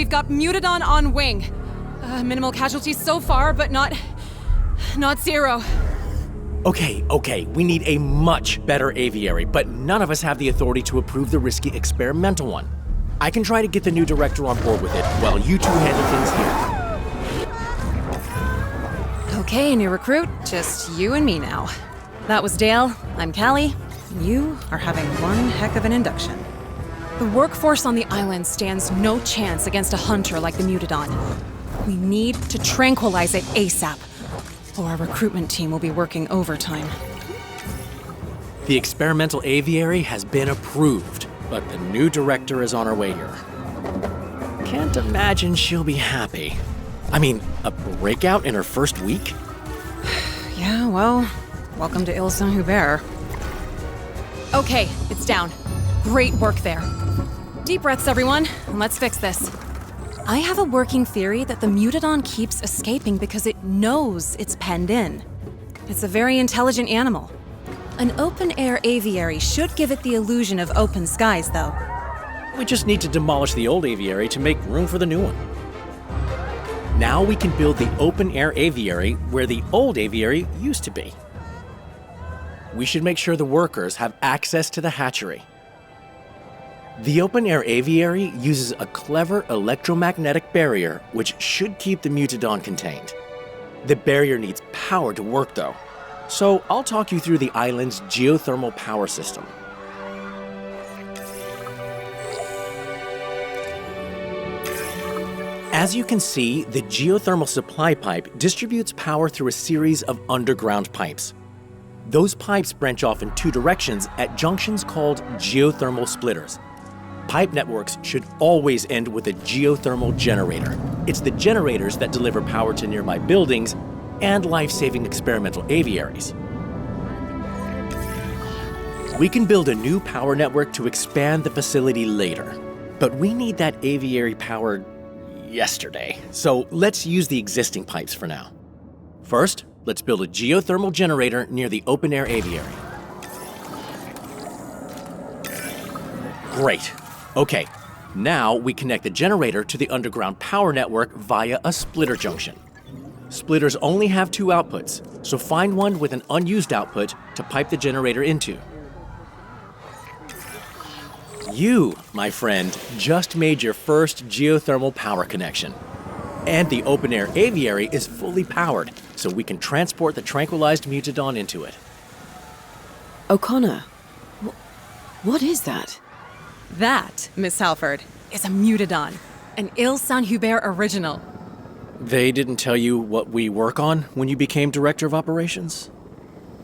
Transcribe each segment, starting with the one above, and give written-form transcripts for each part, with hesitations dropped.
we've got Mutadon on wing. Minimal casualties so far, but not zero. Okay, we need a much better aviary, but none of us have the authority to approve the risky experimental one. I can try to get the new director on board with it, while you two handle things here. Okay, new recruit, just you and me now. That was Dale, I'm Callie. You are having one heck of an induction. The workforce on the island stands no chance against a hunter like the Mutadon. We need to tranquilize it ASAP, or our recruitment team will be working overtime. The experimental aviary has been approved, but the new director is on her way here. Can't imagine she'll be happy. I mean, a breakout in her first week? Yeah, well, welcome to Ile Saint-Hubert. Okay, it's down. Great work there. Deep breaths, everyone, and let's fix this. I have a working theory that the Mutadon keeps escaping because it knows it's penned in. It's a very intelligent animal. An open-air aviary should give it the illusion of open skies, though. We just need to demolish the old aviary to make room for the new one. Now we can build the open-air aviary where the old aviary used to be. We should make sure the workers have access to the hatchery. The open-air aviary uses a clever electromagnetic barrier which should keep the Mutadon contained. The barrier needs power to work though, so I'll talk you through the island's geothermal power system. As you can see, the geothermal supply pipe distributes power through a series of underground pipes. Those pipes branch off in two directions at junctions called geothermal splitters. Pipe networks should always end with a geothermal generator. It's the generators that deliver power to nearby buildings and life-saving experimental aviaries. We can build a new power network to expand the facility later, but we need that aviary powered yesterday, so let's use the existing pipes for now. First, let's build a geothermal generator near the open-air aviary. Great. Okay, now we connect the generator to the underground power network via a splitter junction. Splitters only have two outputs, so find one with an unused output to pipe the generator into. You, my friend, just made your first geothermal power connection. And the open-air aviary is fully powered, so we can transport the tranquilized Mutadon into it. O'Connor, what is that? That, Miss Halford, is a Mutadon, an Ile Saint-Hubert original. They didn't tell you what we work on when you became Director of Operations?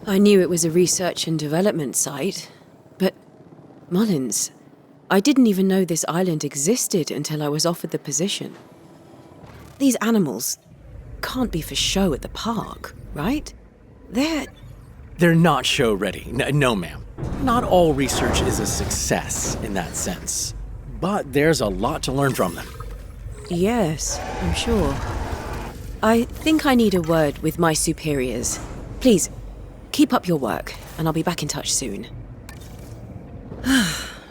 I knew it was a research and development site, but Mullins, I didn't even know this island existed until I was offered the position. These animals can't be for show at the park, right? They're not show ready. No, ma'am. Not all research is a success in that sense, but there's a lot to learn from them. Yes, I'm sure. I think I need a word with my superiors. Please, keep up your work, and I'll be back in touch soon.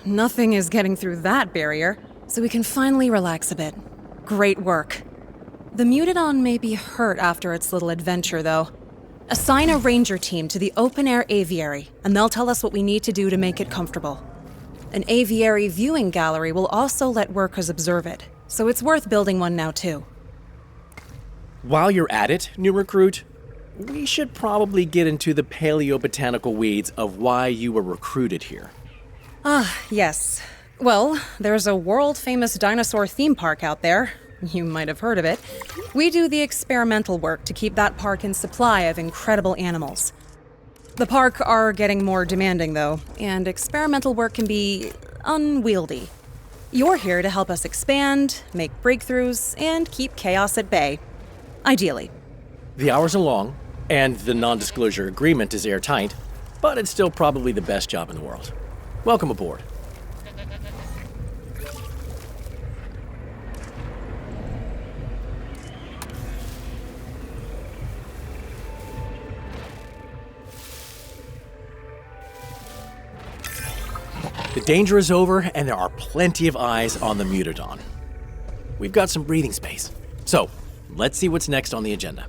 Nothing is getting through that barrier, so we can finally relax a bit. Great work. The Mutadon may be hurt after its little adventure, though. Assign a ranger team to the open-air aviary, and they'll tell us what we need to do to make it comfortable. An aviary viewing gallery will also let workers observe it, so it's worth building one now, too. While you're at it, new recruit, we should probably get into the paleobotanical weeds of why you were recruited here. Yes. Well, there's a world-famous dinosaur theme park out there. You might have heard of it. We do the experimental work to keep that park in supply of incredible animals. The park are getting more demanding, though, and experimental work can be unwieldy. You're here to help us expand, make breakthroughs, and keep chaos at bay. Ideally. The hours are long, and the non-disclosure agreement is airtight, but it's still probably the best job in the world. Welcome aboard. The danger is over, and there are plenty of eyes on the Mutadon. we've got some breathing space. So, let's see what's next on the agenda.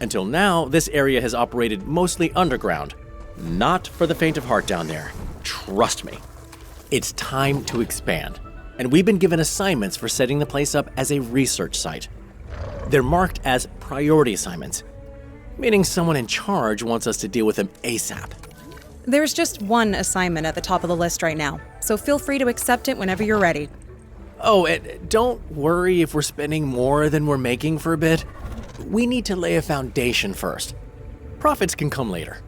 Until now, this area has operated mostly underground. Not for the faint of heart down there. Trust me. It's time to expand. And we've been given assignments for setting the place up as a research site. They're marked as priority assignments, meaning someone in charge wants us to deal with them ASAP. There's just one assignment at the top of the list right now, so feel free to accept it whenever you're ready. Oh, and don't worry if we're spending more than we're making for a bit. We need to lay a foundation first. Profits can come later.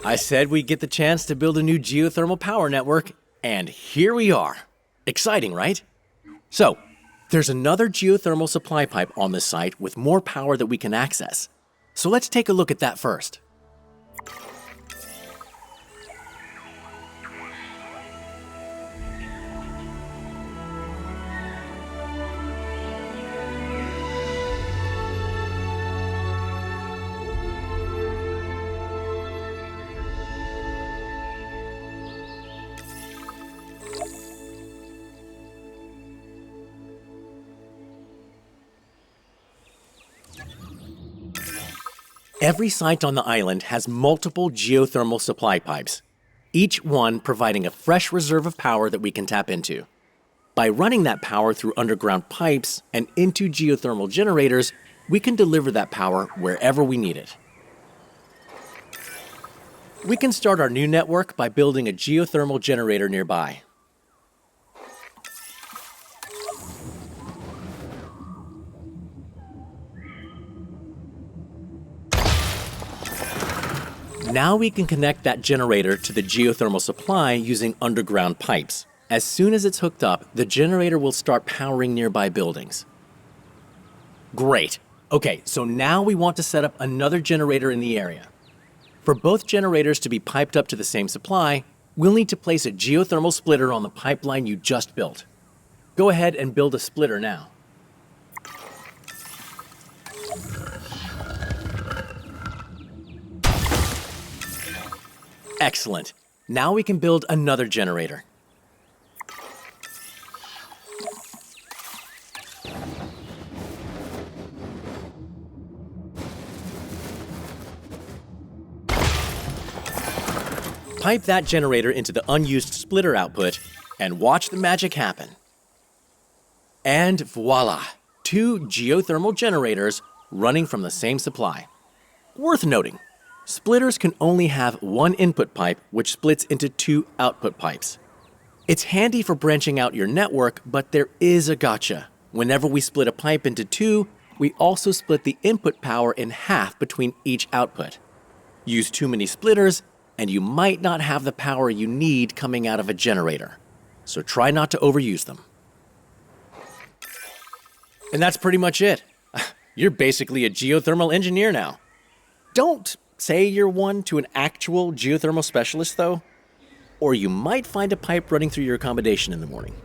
I said we'd get the chance to build a new geothermal power network, and here we are. Exciting, right? So, there's another geothermal supply pipe on this site with more power that we can access. So let's take a look at that first. Every site on the island has multiple geothermal supply pipes, each one providing a fresh reserve of power that we can tap into. By running that power through underground pipes and into geothermal generators, we can deliver that power wherever we need it. We can start our new network by building a geothermal generator nearby. Now we can connect that generator to the geothermal supply using underground pipes. As soon as it's hooked up, the generator will start powering nearby buildings. Great. Okay, so now we want to set up another generator in the area. For both generators to be piped up to the same supply, we'll need to place a geothermal splitter on the pipeline you just built. Go ahead and build a splitter now. Excellent. Now we can build another generator. Pipe that generator into the unused splitter output and watch the magic happen. And voila, 2 geothermal generators running from the same supply. Worth noting, splitters can only have one input pipe, which splits into 2 output pipes. It's handy for branching out your network, but there is a gotcha. Whenever we split a pipe into 2, we also split the input power in half between each output. Use too many splitters, and you might not have the power you need coming out of a generator. So try not to overuse them. And that's pretty much it. You're basically a geothermal engineer now. Don't say you're one to an actual geothermal specialist, though, or you might find a pipe running through your accommodation in the morning.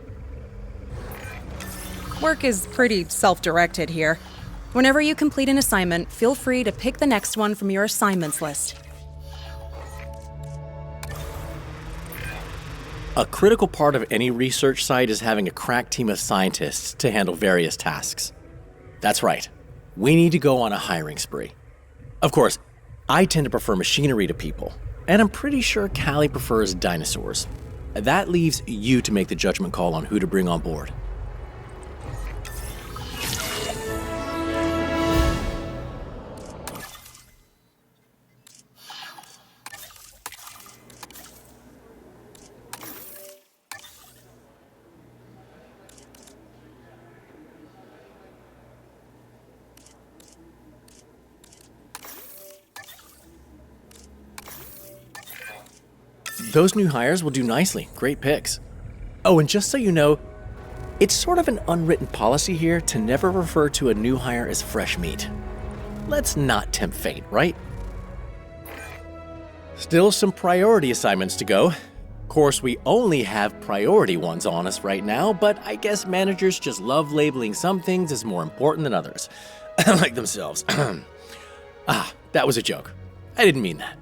Work is pretty self-directed here. Whenever you complete an assignment, feel free to pick the next one from your assignments list. A critical part of any research site is having a crack team of scientists to handle various tasks. That's right, we need to go on a hiring spree. Of course, I tend to prefer machinery to people, and I'm pretty sure Callie prefers dinosaurs. That leaves you to make the judgment call on who to bring on board. Those new hires will do nicely. Great picks. Oh, and just so you know, it's sort of an unwritten policy here to never refer to a new hire as fresh meat. Let's not tempt fate, right? Still some priority assignments to go. Of course, we only have priority ones on us right now, but I guess managers just love labeling some things as more important than others. Like themselves. That was a joke. I didn't mean that.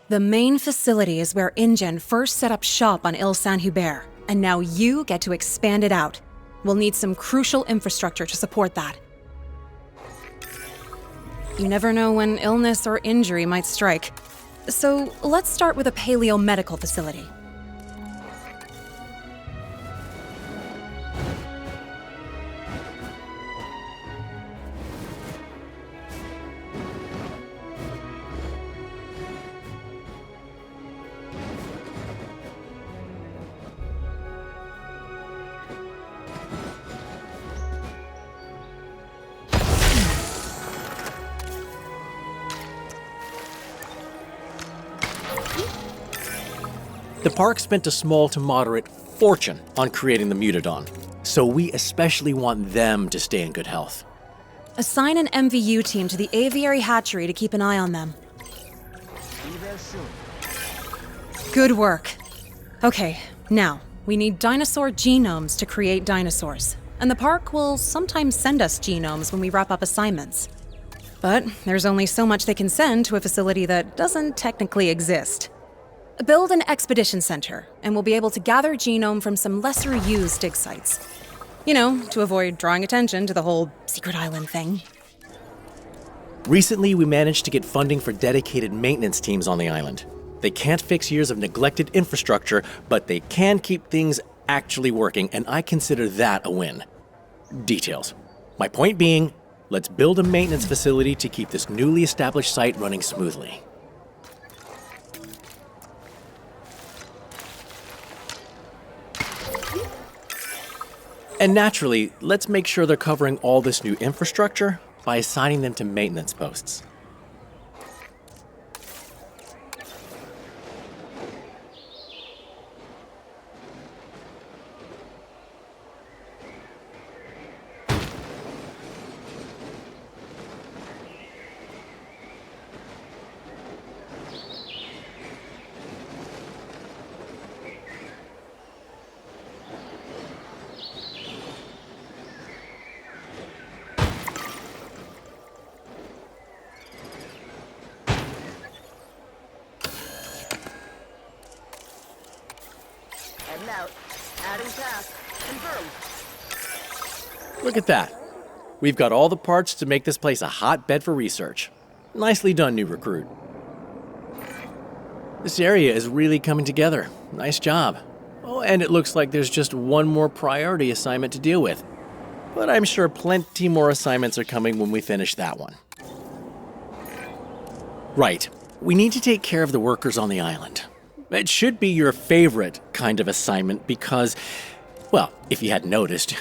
The main facility is where InGen first set up shop on Ile Saint-Hubert, and now you get to expand it out. We'll need some crucial infrastructure to support that. You never know when illness or injury might strike. So let's start with a paleo-medical facility. The park spent a small to moderate fortune on creating the Mutodon, so we especially want them to stay in good health. Assign an MVU team to the aviary hatchery to keep an eye on them. Be there soon. Good work. Okay, now, we need dinosaur genomes to create dinosaurs. And the park will sometimes send us genomes when we wrap up assignments. But there's only so much they can send to a facility that doesn't technically exist. Build an expedition center, and we'll be able to gather genome from some lesser-used dig sites. You know, to avoid drawing attention to the whole secret island thing. Recently, we managed to get funding for dedicated maintenance teams on the island. They can't fix years of neglected infrastructure, but they can keep things actually working, and I consider that a win. Details. My point being, let's build a maintenance facility to keep this newly established site running smoothly. And naturally, let's make sure they're covering all this new infrastructure by assigning them to maintenance posts. Heading out. Adding task. Confirmed. Look at that. We've got all the parts to make this place a hotbed for research. Nicely done, new recruit. This area is really coming together. Nice job. Oh, and it looks like there's just one more priority assignment to deal with. But I'm sure plenty more assignments are coming when we finish that one. Right. We need to take care of the workers on the island. It should be your favorite kind of assignment because, well, if you hadn't noticed,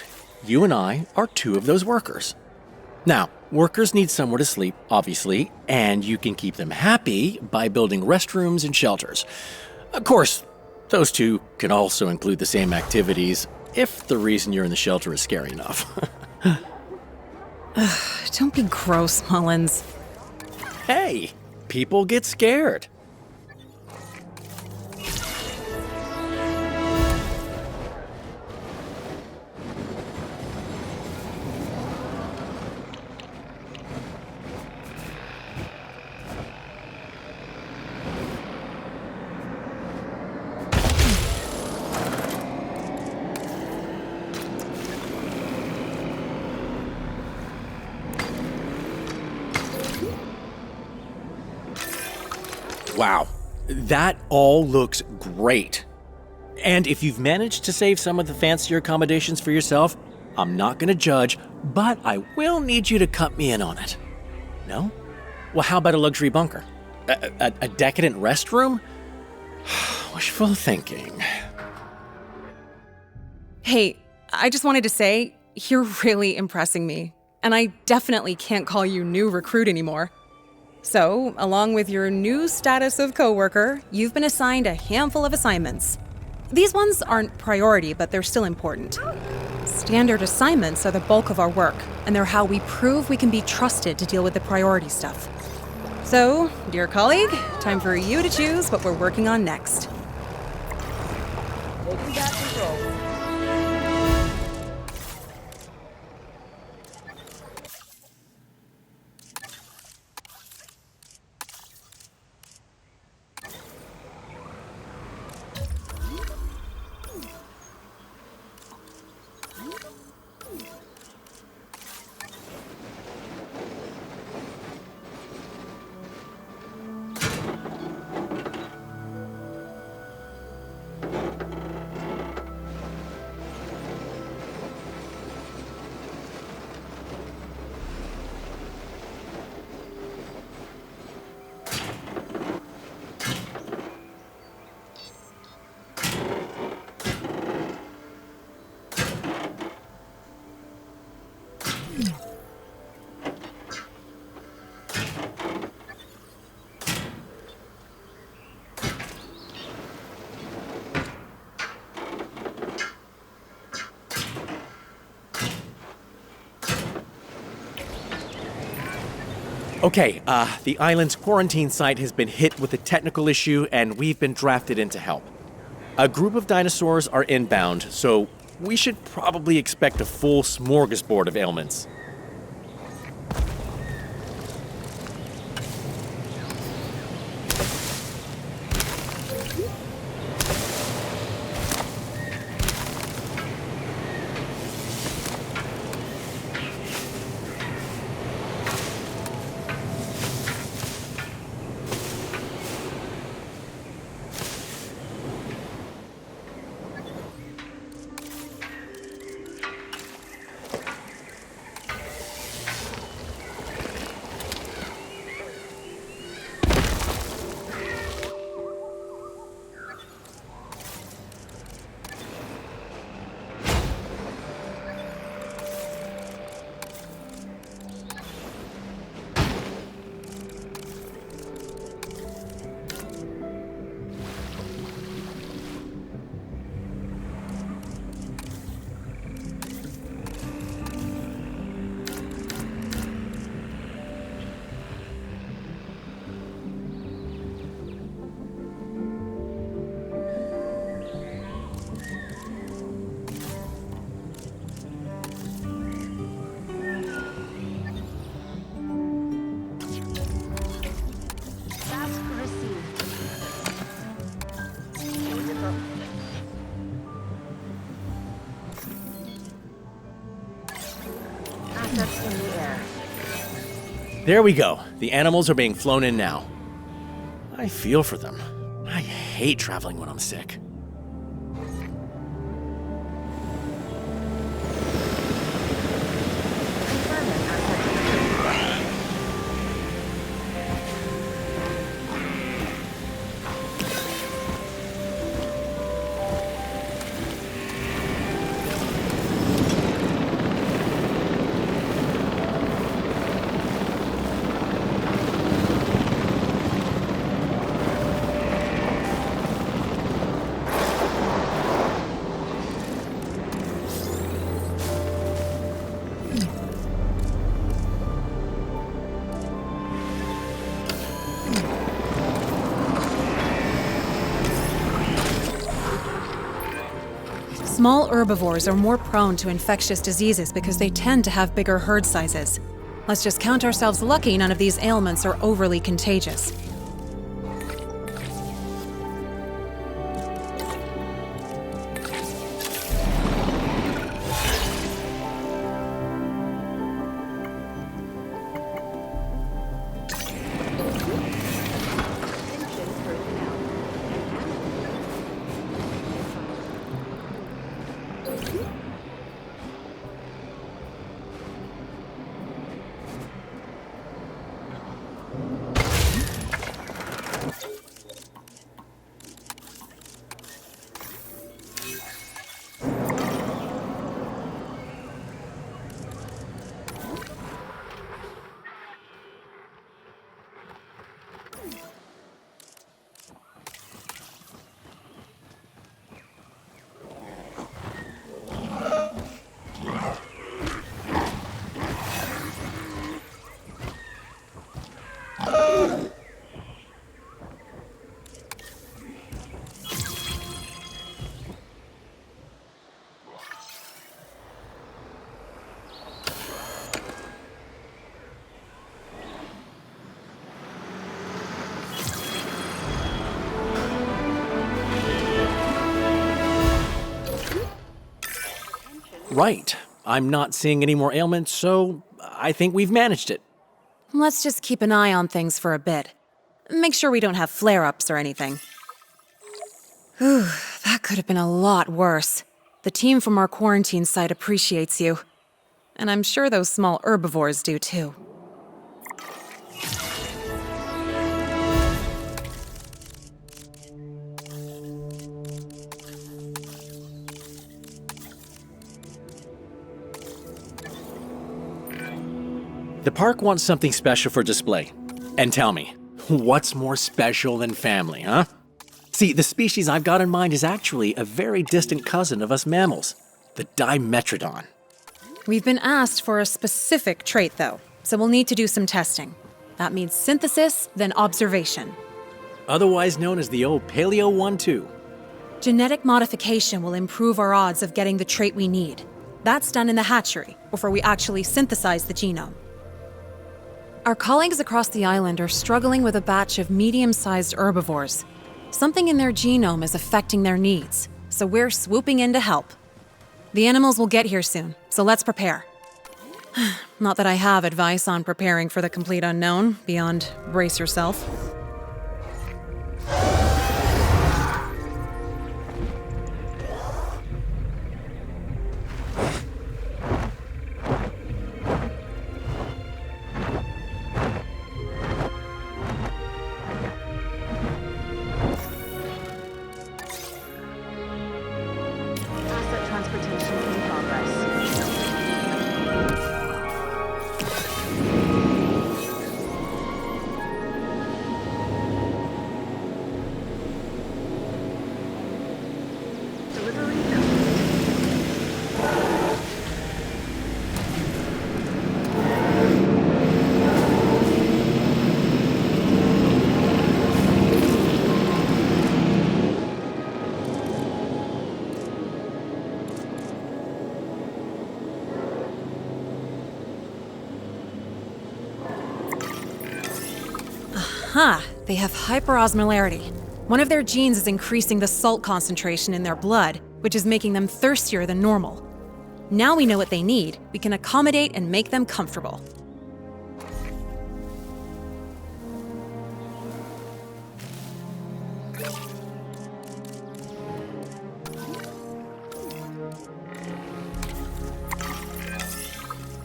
you and I are two of those workers. Now, workers need somewhere to sleep, obviously, and you can keep them happy by building restrooms and shelters. Of course, those two can also include the same activities if the reason you're in the shelter is scary enough. Don't be gross, Mullins. Hey, people get scared. Wow, that all looks great. And if you've managed to save some of the fancier accommodations for yourself, I'm not going to judge, but I will need you to cut me in on it. No? Well, how about a luxury bunker? A decadent restroom? Wishful thinking. Hey, I just wanted to say, you're really impressing me. And I definitely can't call you new recruit anymore. So, along with your new status of coworker, you've been assigned a handful of assignments. These ones aren't priority, but they're still important. Standard assignments are the bulk of our work, and they're how we prove we can be trusted to deal with the priority stuff. So, dear colleague, time for you to choose what we're working on next. Taking back control. Okay, the island's quarantine site has been hit with a technical issue, and we've been drafted in to help. A group of dinosaurs are inbound, so we should probably expect a full smorgasbord of ailments. Assets in the air. There we go. The animals are being flown in now. I feel for them. I hate traveling when I'm sick. Confirming assets. Small herbivores are more prone to infectious diseases because they tend to have bigger herd sizes. Let's just count ourselves lucky none of these ailments are overly contagious. right. I'm not seeing any more ailments, so I think we've managed it. Let's just keep an eye on things for a bit. Make sure we don't have flare-ups or anything. Whew, that could have been a lot worse. The team from our quarantine site appreciates you. And I'm sure those small herbivores do too. The park wants something special for display. And tell me, what's more special than family, huh? See, the species I've got in mind is actually a very distant cousin of us mammals, the Dimetrodon. We've been asked for a specific trait, though, so we'll need to do some testing. That means synthesis, then observation. Otherwise known as the old Paleo 1-2. Genetic modification will improve our odds of getting the trait we need. That's done in the hatchery, before we actually synthesize the genome. Our colleagues across the island are struggling with a batch of medium-sized herbivores. Something in their genome is affecting their needs, so we're swooping in to help. The animals will get here soon, so let's prepare. Not that I have advice on preparing for the complete unknown, beyond brace yourself. Asset transportation in progress. Delivery complete. They have hyperosmolarity. One of their genes is increasing the salt concentration in their blood, which is making them thirstier than normal. Now we know what they need, we can accommodate and make them comfortable.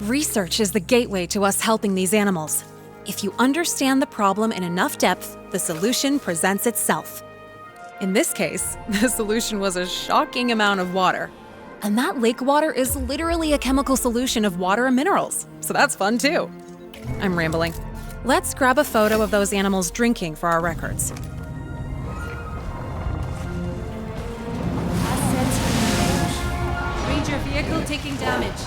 Research is the gateway to us helping these animals. If you understand the problem in enough depth, the solution presents itself. In this case, the solution was a shocking amount of water. And that lake water is literally a chemical solution of water and minerals, so that's fun too. I'm rambling. Let's grab a photo of those animals drinking for our records. Ranger vehicle taking damage.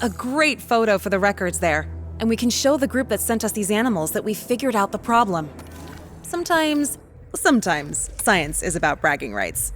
A great photo for the records there. And we can show the group that sent us these animals that we figured out the problem. Sometimes science is about bragging rights.